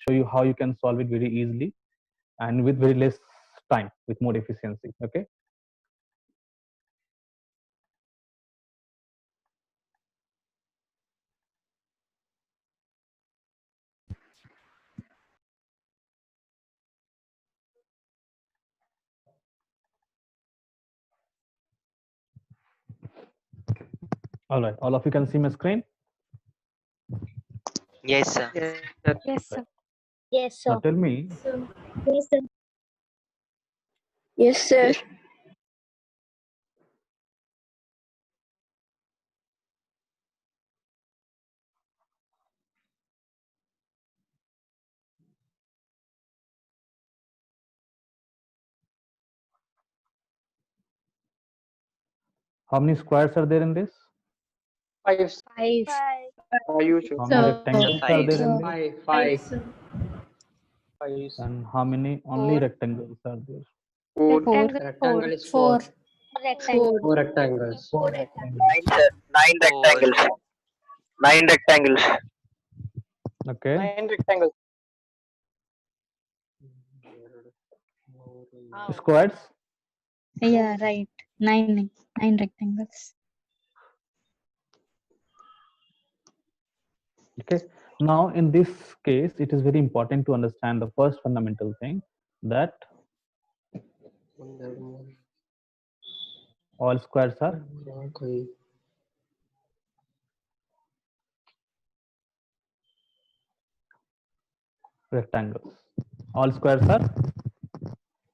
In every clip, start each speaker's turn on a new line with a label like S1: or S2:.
S1: show you how you can solve it very easily and with very less time, with more efficiency. Okay. All right, all of you can see my screen.
S2: Yes, sir.
S3: Yes, sir.
S4: Yes,
S1: Now
S4: sir.
S1: tell me,
S4: Yes, sir.
S5: Yes, sir.
S1: how many squares are there in this?
S6: 5.
S4: Five.
S6: You should.
S1: How many rectangles are
S2: Five.
S1: there in this?
S6: 5. 5.
S1: And how many only
S3: Four.
S1: rectangles are there?
S6: 4.
S3: Rectangle,
S6: Rectangle is
S5: Four.
S6: 4.
S4: Rectangle.
S6: 4 rectangles.
S1: Four rectangles.
S2: Nine rectangles. 9 rectangles.
S1: Okay.
S6: 9 rectangles.
S1: Squares?
S5: Yeah, right. Nine rectangles.
S1: Okay. Now, in this case, it is very important to understand the first fundamental thing, that all squares are rectangles. All squares are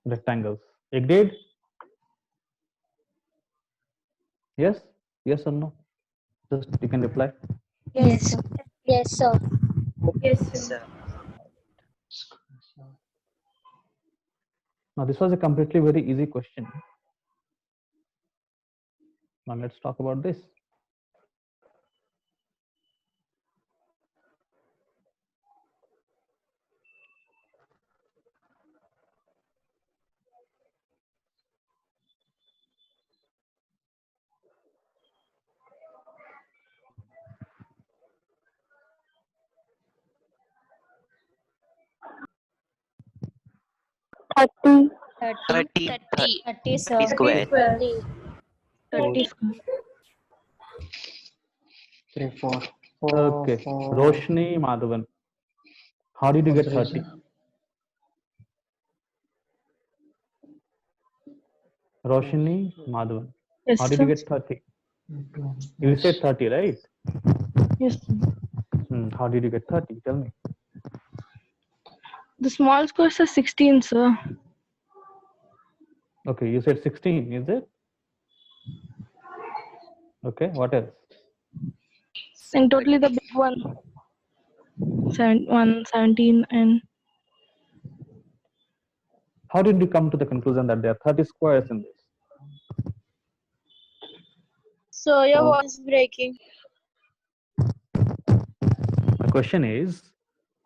S1: rectangles. Agreed? Yes? Yes or no? Just you can reply.
S5: Yes.
S3: sir.
S4: Yes, sir.
S2: Sir.
S1: Now, this was a completely very easy question. Now, let's talk about this.
S5: Thirty.
S2: 30
S4: 30, sir.
S2: square.
S4: 30.
S5: 30
S6: 3, 4.
S1: Okay. Roshni Madhavan. How did you get 30? Roshni Madhavan.
S5: Yes,
S1: How did you get 30? You said 30, right?
S5: Yes.
S1: How did you get 30? Tell me.
S5: The small squares are 16, sir.
S1: Okay, you said 16, is it? Okay, what else?
S5: And totally the big one. 17 and
S1: How did you come to the conclusion that there are 30 squares in this?
S4: So your voice breaking.
S1: My question is,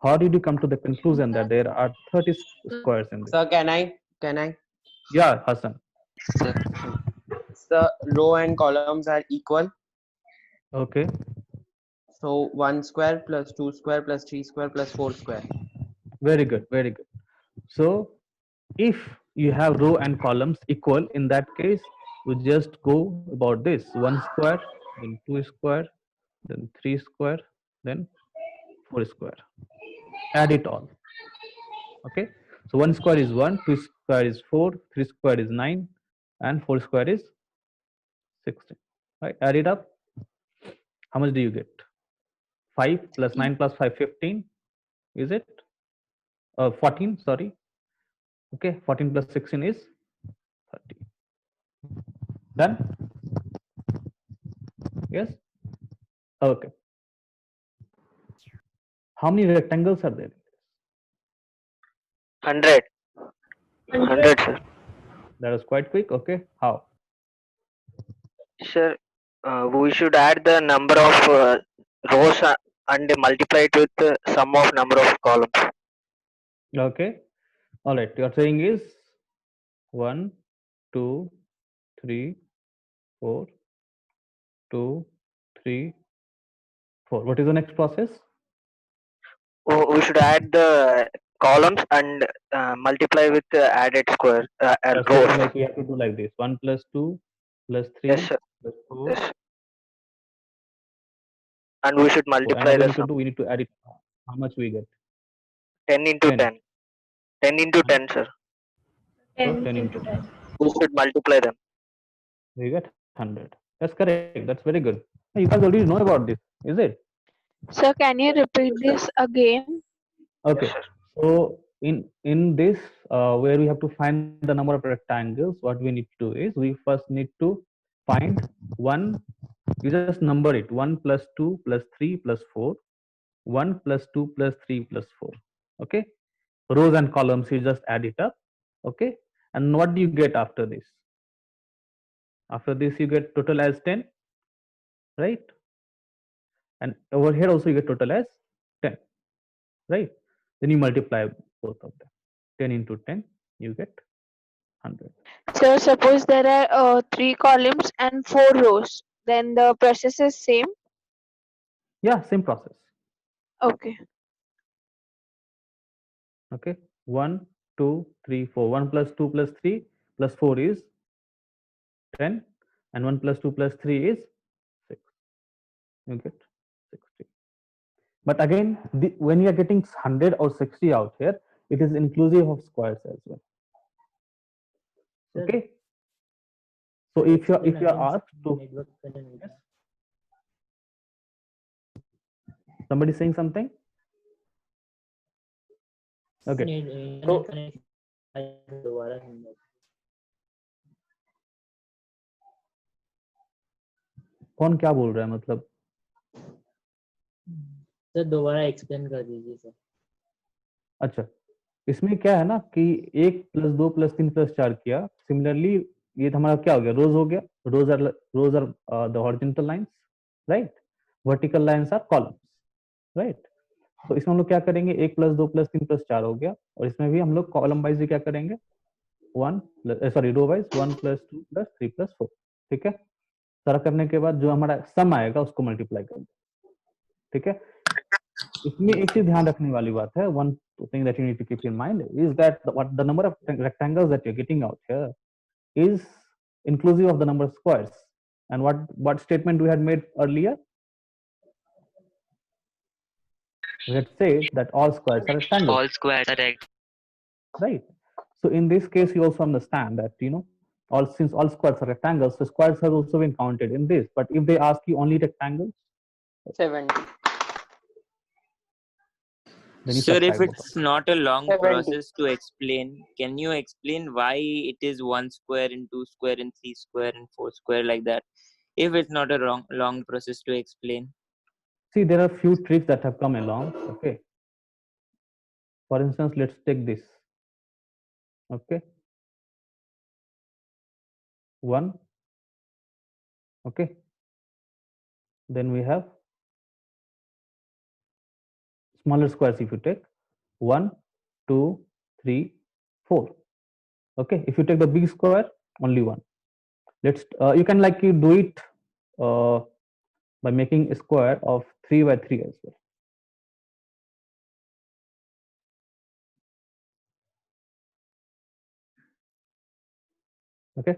S1: how did you come to the conclusion that there are 30 squares in this?
S6: Sir, can I?
S1: Yeah, Hassan.
S2: Sir.
S6: The row and columns are equal.
S1: Okay.
S6: So 1 square plus 2 square plus 3 square plus 4 square.
S1: Very good, very good. So if you have row and columns equal, in that case, you just go about this: 1 square, then 2 square, then 3 square, then 4 square. Add it all. Okay. So 1 square is 1, 2 square is 4, 3 square is 9, and 4 square is 16. Right. Add it up. How much do you get? 5 plus 9 plus 5, 15. Is it? 14, sorry. Okay. 14 plus 16 is 30. Done? Yes? Okay. How many rectangles are there?
S2: 100. 100, sir.
S1: That was quite quick. Okay. How?
S2: Sir, we should add the number of rows and multiply it with the sum of number of columns.
S1: Okay. All right. Your saying is 1, 2, 3, 4, 2, 3, 4. What is the next process?
S2: we should add the columns and multiply with the added square
S1: So
S2: rows.
S1: like we have to do like this: 1 plus 2 plus 3
S2: Yes, sir.
S1: plus 4.
S2: Yes. And we should
S1: And
S2: multiply
S1: what we
S2: the
S1: need to
S2: sum.
S1: do, we need to add it. How much we get?
S2: 10 into
S1: 10.
S2: 10. 10 into
S1: Huh?
S2: 10, sir.
S1: So
S4: 10
S1: 10
S4: into
S1: into
S4: 10.
S1: 10.
S2: We should multiply them.
S1: We get 100. That's correct. That's very good. Hey, you guys already know about this, is it?
S5: Sir, can you repeat this again?
S1: Okay.
S2: Yes, sir.
S1: So in this, where we have to find the number of rectangles, what we need to do is we first need to find one. You just number it: 1 plus 2 plus 3 plus 4. 1 plus 2 plus 3 plus 4. Okay. Rows and columns, you just add it up. Okay. And what do you get after this? After this, you get total as 10, right? And over here also you get total as 10, right? Then you multiply both of them. 10 into 10, you get 100.
S5: Sir, suppose there are 3 columns and 4 rows. Then the process is same.
S1: Yeah, same process.
S5: Okay.
S1: Okay. 1, 2, 3, 4. 1 plus 2 plus 3 plus 4 is 10. And 1 plus 2 plus 3 is 6. You get 60. But again, when you are getting 100 or 60 out here, it is inclusive of squares as well.
S3: Sir,
S1: Okay. So if you
S3: explain
S1: are
S3: again, sir,
S1: asked to,
S3: network connection.
S1: yes, somebody saying something. Okay.
S3: Internet
S1: So
S3: connection. दोबारा समझो.
S1: कौन क्या बोल रहा है मतलब?
S3: Sir दोबारा explain कर दीजिए सर.
S1: अच्छा, इसमें क्या है ना कि 1 प्लस 2 प्लस 3 प्लस 4 किया. सिमिलरली ये हमारा क्या हो गया? रोज हो गया. Rows are the horizontal lines, right? Vertical lines are columns, right? तो इसमें हम लोग क्या करेंगे? 1 प्लस 2 प्लस 3 प्लस 4 हो गया. और इसमें भी हम लोग कॉलम वाइज क्या करेंगे? 1 sorry row wise 1 plus 2 plus 3 plus 4. ठीक है. सारा करने के बाद जो हमारा सम आएगा उसको मल्टीप्लाई कर दो. ठीक है. इसमें एक चीज ध्यान रखने वाली बात है. One thing that you need to keep in mind is that what the number of rectangles that you're getting out here is inclusive of the number of squares. And what statement we had made earlier? We had said that all squares are rectangles.
S2: All squares are
S1: Right. So in this case, you also understand that since all squares are rectangles, so squares have also been counted in this. But if they ask you only rectangles,
S6: 70.
S1: then you
S7: Sir, if
S1: subtract both of
S7: it's not a long
S6: 70.
S7: process to explain, can you explain why it is 1 square and 2 square and 3 square and 4 square like that? If it's not a long process to explain.
S1: See, there are few tricks that have come along. Okay. For instance, let's take this. Okay. 1. Okay. Then we have smaller squares. If you take 1, 2, 3, 4. Okay. If you take the big square, only 1. You can you do it by making a square of 3 by 3 as well. Okay.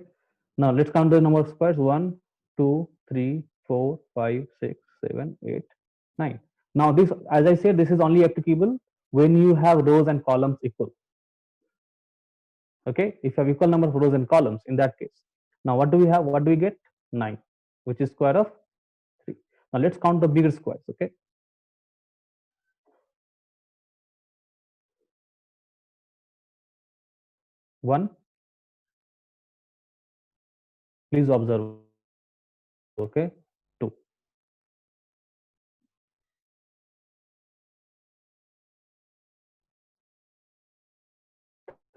S1: Now let's count the number of squares: 1, 2, 3, 4, 5, 6, 7, 8, 9. Now this, as I said, this is only applicable when you have rows and columns equal. Okay. If you have equal number of rows and columns, in that case. Now what do we have? What do we get? 9, which is square of 3. Now let's count the bigger squares. Okay. One. Please observe. Okay. 2.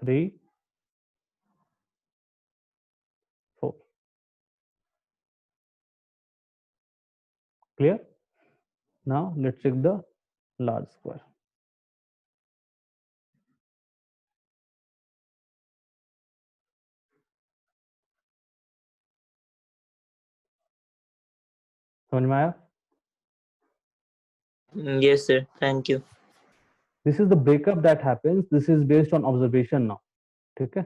S1: 3, 4. Clear? Now let's check the large square. समझ में आया?
S7: Yes, sir. Thank you.
S1: This is the breakup that happens. This is based on observation now. Okay,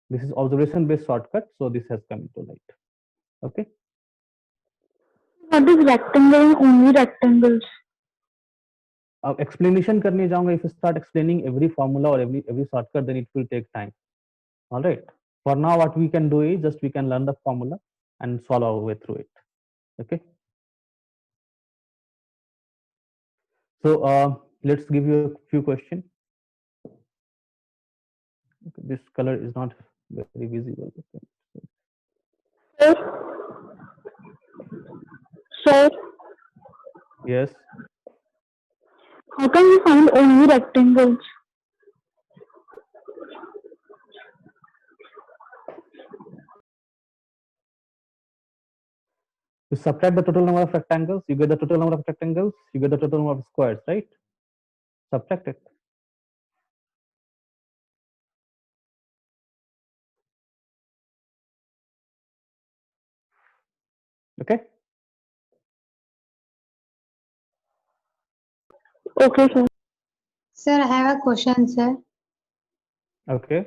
S1: this is observation based shortcut, so this has come into light. Okay,
S5: What is rectangle and only rectangles?
S1: अब explanation करने जाऊंगा. If you start explaining every formula or every shortcut, then it will take time. All right, for now what we can do is just we can learn the formula and solve our way through it. Okay, so let's give you a few questions. Okay, this color is not very visible. Okay.
S5: Sir, sir,
S1: Yes,
S5: how can we find only rectangles?
S1: you subtract the total number of rectangles, you get the total number of rectangles, you get the total number of squares, right? Subtract it. Okay,
S5: Okay, sir.
S8: Sir, I have a question, sir.
S1: okay.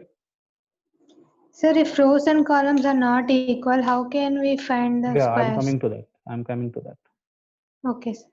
S8: Sir, if rows and columns are not equal, how can we find the
S1: Yeah, I'm
S8: squares?
S1: coming to that. I'm coming to that.
S8: Okay, sir.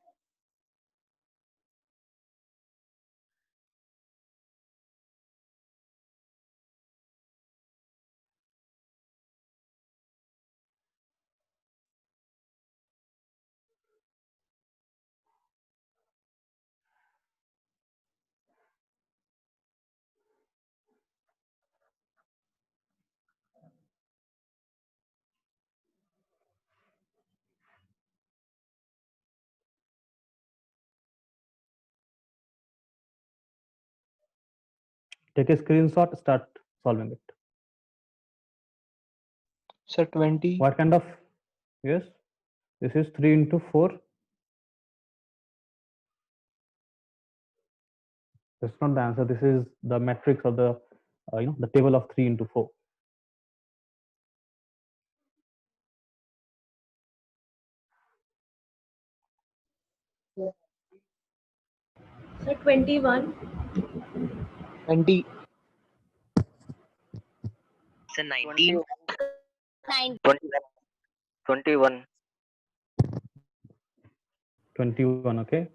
S1: Take a screenshot, start solving it.
S6: Sir, 20.
S1: What kind of, yes, this is 3 into 4. That's not the answer. This is the matrix of the, the table of 3 into 4.
S9: So 21.
S6: 20.
S2: So 19.
S4: 9.
S2: 21.
S1: 21, okay.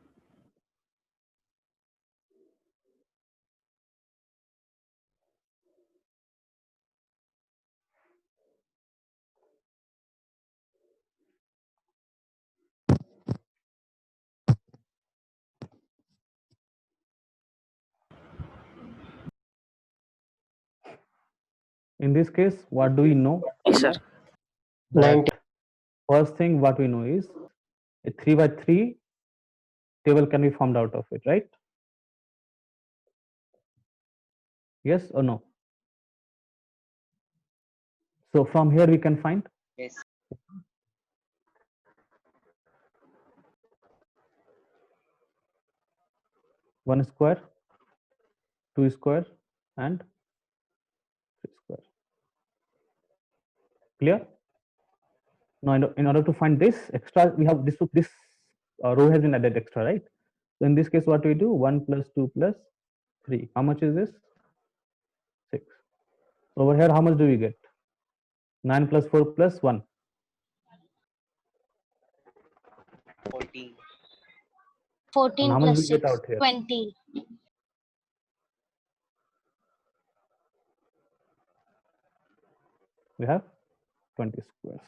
S1: In this case, what do we know?
S2: Yes, sir.
S1: That first thing what we know is a 3 by 3 table can be formed out of it, right? Yes or no? So from here we can find
S7: Yes.
S1: 1 square, 2 square, and 3 square. Clear? Now, in order to find this extra, we have this row has been added extra, right? So in this case, what we do? 1 plus 2 plus 3. How much is this? 6. Over here, how much do we get? 9 plus 4 plus 1.
S7: 14.
S4: 14
S1: how much
S4: plus
S1: we get
S4: 6.
S1: out here?
S4: 20.
S1: We have 20 squares.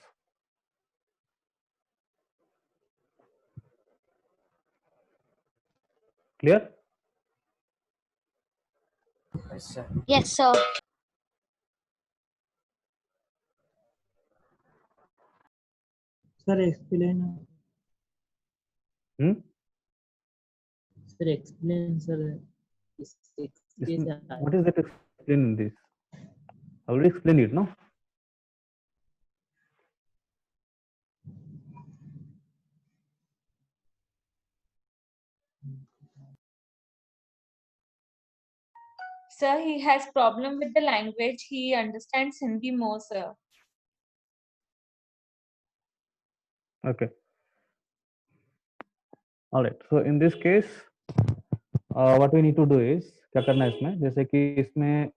S1: Clear?
S7: Yes, sir.
S4: Yes, sir.
S3: Sir, explain.
S1: Hmm?
S3: Sir, explain, sir.
S1: What is that explain in this? I already explained it, no?
S9: Sir, he has problem with the language. He understands Hindi more, sir.
S1: Okay. All right. So in this case, what we need to do is, क्या करना है इसमें, जैसे कि इसमें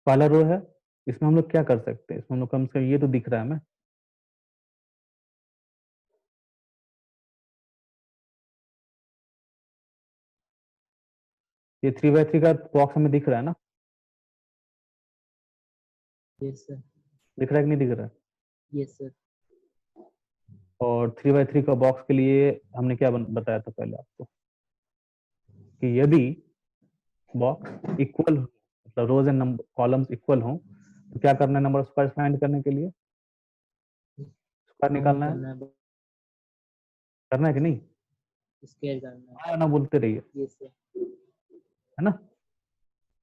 S1: पहला रो है, इसमें हम लोग क्या कर सकते हैं, इसमें हम लोग कम से कम ये तो दिख रहा है हमें, ये 3x3 का बॉक्स हमें दिख रहा है ना,
S3: Yes, sir.
S1: दिख रहा है कि नहीं दिख रहा है?
S3: Yes, sir.
S1: और 3x3 का बॉक्स के लिए हमने क्या बताया था पहले आपको, कि यदि बॉक्स इक्वल, मतलब रोज एंड नंबर कॉलम्स इक्वल हो, तो क्या करना है, नंबर ऑफ स्क्वायर फाइंड करने के लिए स्क्वायर निकालना है, करना है कि नहीं?
S3: Square करना है.
S1: हाँ ना बोलते रहिए,
S3: Yes, sir.
S1: है ना?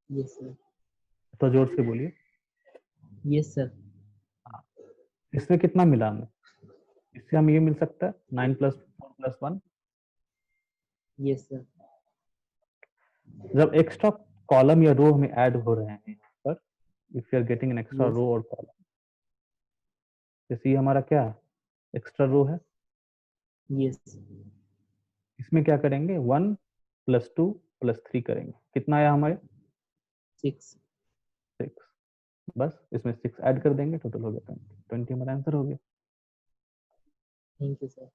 S3: Yes, sir.
S1: तो जोर से बोलिए।
S3: Yes, sir.
S1: इसमें कितना मिला हमें, इससे हमें ये मिल सकता है 9 + 4 + 1।
S3: Yes, sir.
S1: जब एक्स्ट्रा कॉलम या रो हमें ऐड हो रहे हैं यहाँ पर, if you are getting an extra
S3: Yes.
S1: Row और कॉलम, जैसे ये हमारा क्या है, एक्स्ट्रा रो है,
S3: Yes.
S1: इसमें क्या करेंगे, 1 + 2 + 3 करेंगे, कितना आया हमारे
S3: 6.
S1: 6, बस इसमें 6 ऐड कर देंगे, टोटल हो गया 20 हमारा आंसर हो गया।
S3: Thank you, sir.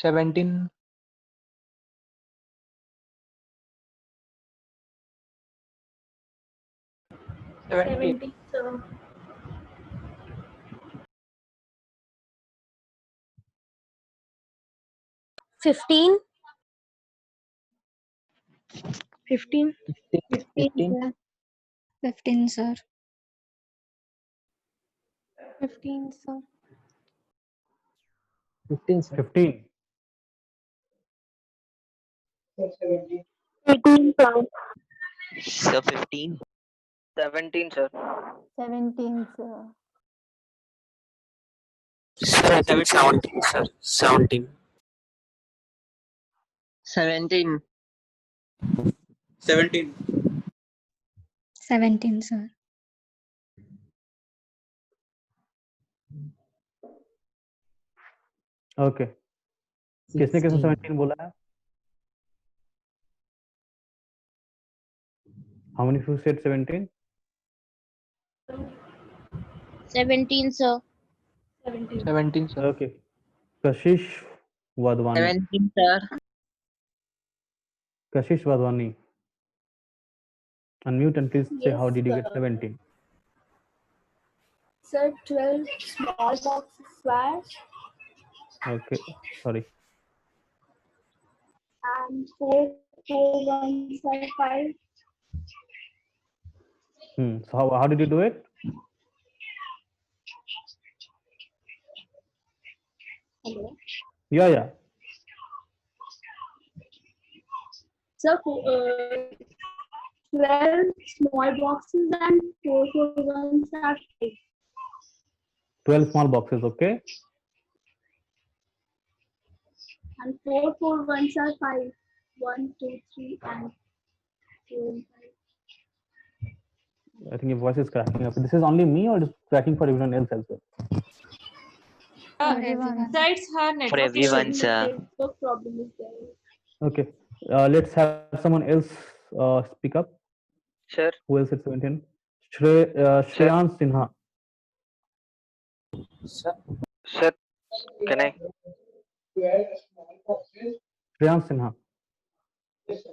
S6: $17.
S9: 70, sir.
S4: 15.
S5: 15.
S3: 15.
S8: 15, sir.
S5: 15, sir.
S3: 15, sir.
S1: 15,
S5: 18, sir.
S7: So 15.
S2: 17, sir.
S8: 17, sir.
S10: Sir, I think 17, sir. 17.
S6: 17.
S10: 17.
S8: 17, sir.
S1: Okay, किसने किसने
S3: 16.
S1: 17 बोला है? How many of you said 17?
S4: 17, sir.
S9: 17.
S6: 17, sir.
S1: Okay, Kashish Wadhwani,
S6: 17, sir.
S1: Kashish Wadhwani, unmute and please say how
S9: Yes,
S1: did you get
S9: sir.
S1: 17?
S9: Sir, 12 small boxes square
S1: Okay, sorry.
S9: and 4 ones are 5.
S1: So how did you do it?
S9: Hello.
S1: Yeah.
S9: Sir, 12 small boxes and 4 ones are 5.
S1: 12 small boxes, okay?
S9: And 4 ones are 5. 1, 2, 3, and 4 and 5.
S1: I think your voice is cracking up. This is only me or is cracking for everyone else as well?
S8: Everyone.
S9: Sir, it's her network.
S7: everyone,
S9: issue.
S7: sir.
S9: Network problem is there.
S1: Okay, let's have someone else speak up.
S2: Sir,
S1: Who else said 17? Shreyans Sinha.
S10: Sir,
S2: sir, can I?
S1: Shreyans Sinha.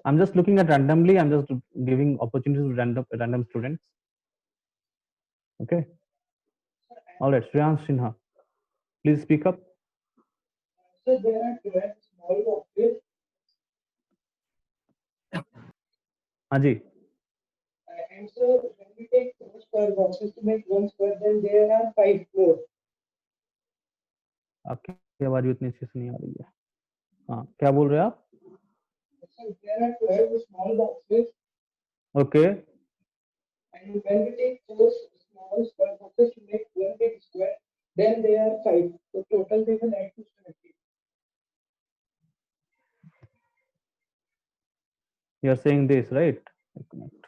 S1: I'm just looking at randomly. I'm just giving opportunities to random students. Okay. All right, Shreyans Sinha. Please speak up. हाँ जी,
S11: And so when we take four square boxes to make one square, then there are 5 more.
S1: आपकी आवाज भी उतनी अच्छे से नहीं आ रही है। हाँ, क्या बोल रहे हैं आप?
S11: So there are 12 small boxes,
S1: okay,
S11: and when we take four small square boxes to make one big square, then there are 5. So total they will add to 17.
S1: you are saying this, right? एक minute.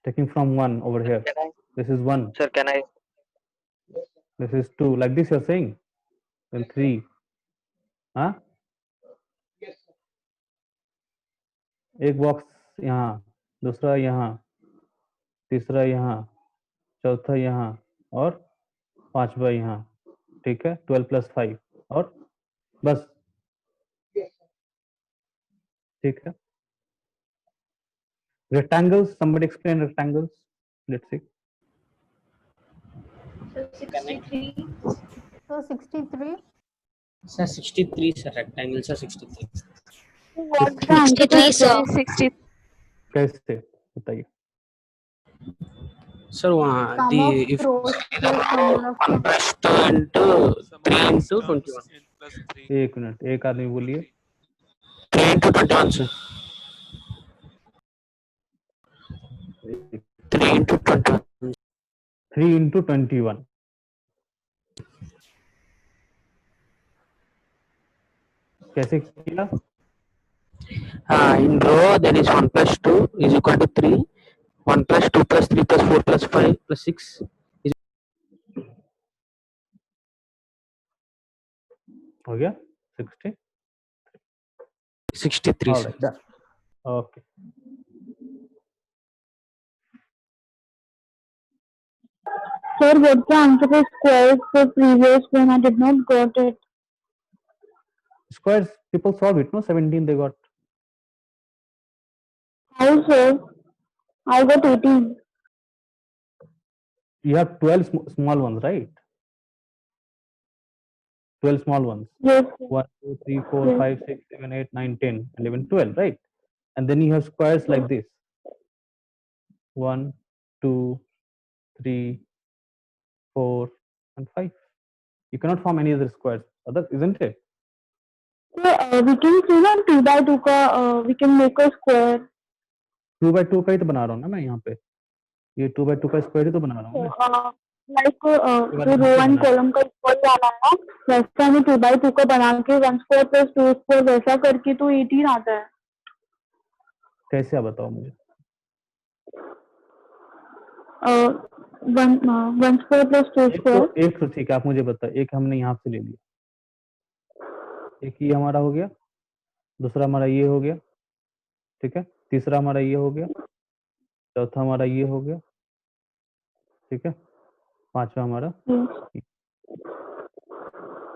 S1: Taking from 1 over here.
S2: Can I,
S1: This is 1.
S2: sir, can I?
S1: This is 2. Like this you're saying? Then 3. हाँ?
S11: Yes, sir.
S1: एक box यहाँ, दूसरा यहाँ, तीसरा यहाँ, चौथा यहाँ और पांचवा यहाँ। ठीक है, 12 plus 5 और बस।
S11: Yes, sir.
S1: ठीक है। Rectangles, somebody explain rectangles. Let's see.
S9: So 63.
S8: So 63.
S10: Sir, 63, sir. Rectangles are 63.
S5: What the answer
S4: 63,
S5: is
S4: sir.
S5: 60.
S1: कैसे बताइए?
S10: Sir,
S8: Sum
S10: the
S8: of
S10: if
S8: rows plus number of
S10: 1 plus 2 into 3 into 21.
S1: एक minute, एक आदमी बोलिए।
S10: 3 into 21, sir. 3 into 21.
S1: 3 into 21. कैसे किया?
S10: In row, there is 1 plus 2 is equal to 3. 1 plus 2 plus 3 plus 4 plus 5 plus 6 is
S1: हो गया 60.
S10: 63,
S1: All
S10: sir.
S1: right, done. Okay.
S5: Sir, what the answer is squares for previous when I did not got it?
S1: Squares, people solve it, no? 17 they got.
S5: How, sir? I got 18.
S1: You have 12 small ones, right? 12 small ones.
S5: Yes, sir.
S1: 1, 2, 3, 4,
S5: Yes.
S1: 5, 6, 7, 8, 9, 10, 11, 12, right? And then you have squares like this. 1, 2, 3, 4, and 5. You cannot form any other squares, isn't it?
S5: So, we can see that 2 by 2 ka, we can make a square.
S1: 2 by 2 का ही तो बना रहा हूँ ना मैं यहाँ पे। ये 2 by 2 का स्क्वायर ही तो बना रहा हूँ मैं।
S5: Like जो रो एंड कॉलम का इक्वल जाना है ना, वैसा हमें 2 by 2 का बना के 1 square plus 2 square वैसा करके तो 18 आता है।
S1: कैसे आप बताओ मुझे?
S5: 1 square plus 2 square।
S1: एक तो ठीक है, आप मुझे बताओ। एक हमने यहाँ से ले लिया, एक ये हमारा हो गया, दूसरा हमारा ये हो गया, ठीक है, तीसरा हमारा ये हो गया, चौथा हमारा ये हो गया, ठीक है, पांचवा हमारा।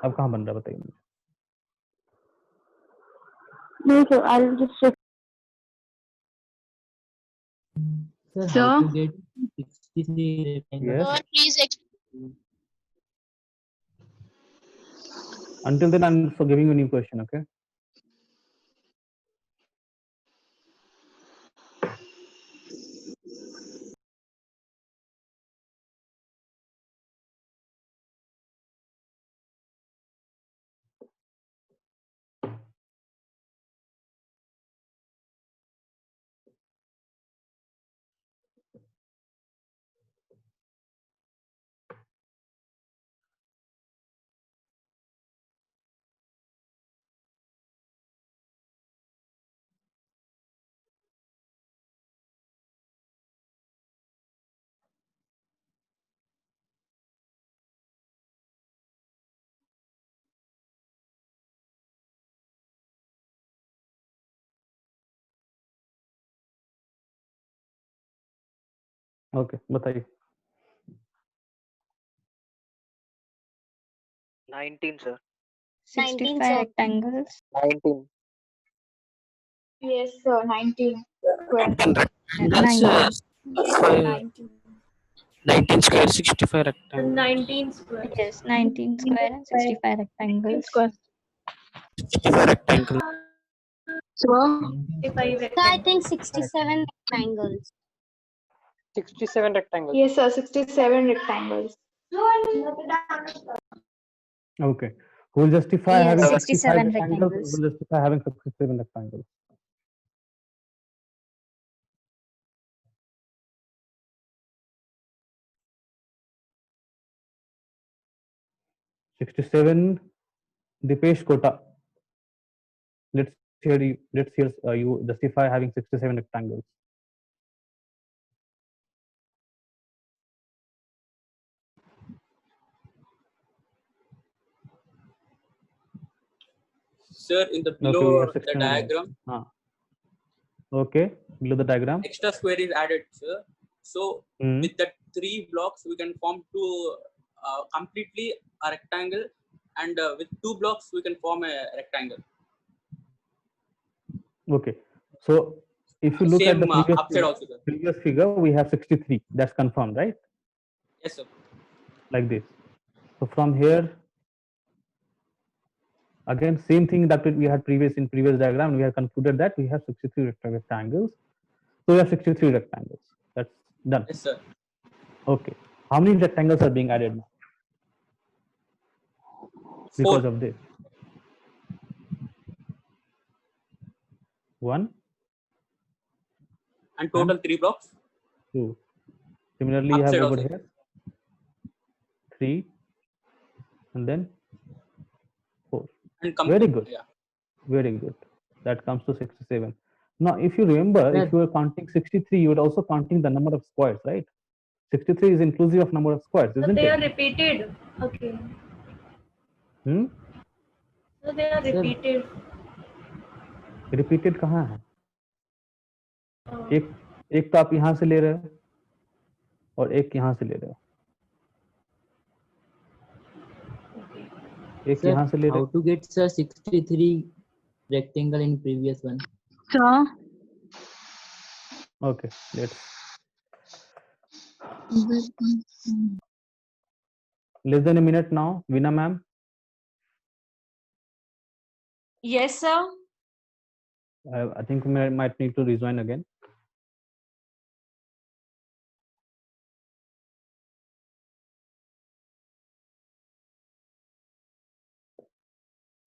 S1: अब कहाँ बन रहा है बताइए मुझे?
S5: नहीं sir, I will just check.
S3: Sir, how to get 63 rectangles?
S1: Yes.
S4: Please explain.
S1: Until then, I'm for giving you a new question, okay? Okay, बताइए।
S2: 19, sir.
S4: 19,
S12: 65
S4: sir.
S12: rectangles.
S2: 19.
S9: Yes, sir. 19 square.
S10: 19. 19 square, 65 rectangles.
S9: 19 square.
S12: Yes, 19 square and 65 rectangles.
S5: Square.
S10: 55 rectangle.
S9: So I think 67 rectangles.
S2: 67 rectangles.
S5: Yes, sir. 67 rectangles.
S1: Okay. Who will justify
S9: Yes,
S1: having
S9: 67
S1: 65 rectangles? Who
S9: rectangles.
S1: will justify having 67 rectangles? "67 Dipesh Kota. Let's hear you. Let's hear you justify having 67 rectangles.
S12: Sir, in the
S1: Okay, we have
S12: below the
S1: 16
S12: diagram,
S1: Okay, below the diagram.
S12: extra square is added, sir. So
S1: Hmm.
S12: with the 3 blocks, we can form two completely a rectangle, and with 2 blocks, we can form a rectangle.
S1: Okay, so if you look at the
S12: Same upside also, sir.
S1: previous figure, we have 63. That's confirmed, right?
S12: Yes, sir.
S1: Like this. So from here, again, same thing that we had in previous diagram. We have concluded that we have 63 rectangles. So we have 63 rectangles. That's done.
S12: Yes, sir.
S1: Okay. How many rectangles are being added now? Because
S12: 4.
S1: of this. 1
S12: And total 3 blocks.
S1: 2. Similarly, you have
S12: Upside
S1: over
S12: also.
S1: here 3 and then 4.
S12: And
S1: Very good.
S12: Yeah.
S1: Very good. That comes to 67. Now, if you remember,
S3: Sir.
S1: if you were counting 63, you would also counting the number of squares, right? 63 is inclusive of number of squares, isn't
S9: They are
S1: it?
S9: repeated. Okay.
S1: Hmm?
S9: So they are
S3: Sir.
S9: repeated.
S1: Repeated कहाँ है? एक तो आप यहाँ से ले रहे हो और एक यहाँ से ले रहे हो. एक
S3: Sir,
S1: यहाँ से ले रहे
S3: how to get sir 63 rectangle in previous one?
S5: Sir.
S1: Okay, let's. Less than a minute now, Veena ma'am.
S13: Yes, sir.
S1: I think we might need to rejoin again.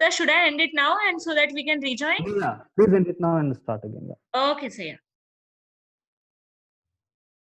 S13: Sir, should I end it now and so that we can rejoin?
S1: Yeah, please end it now and start again. Yeah.
S13: Okay, sir. Yeah.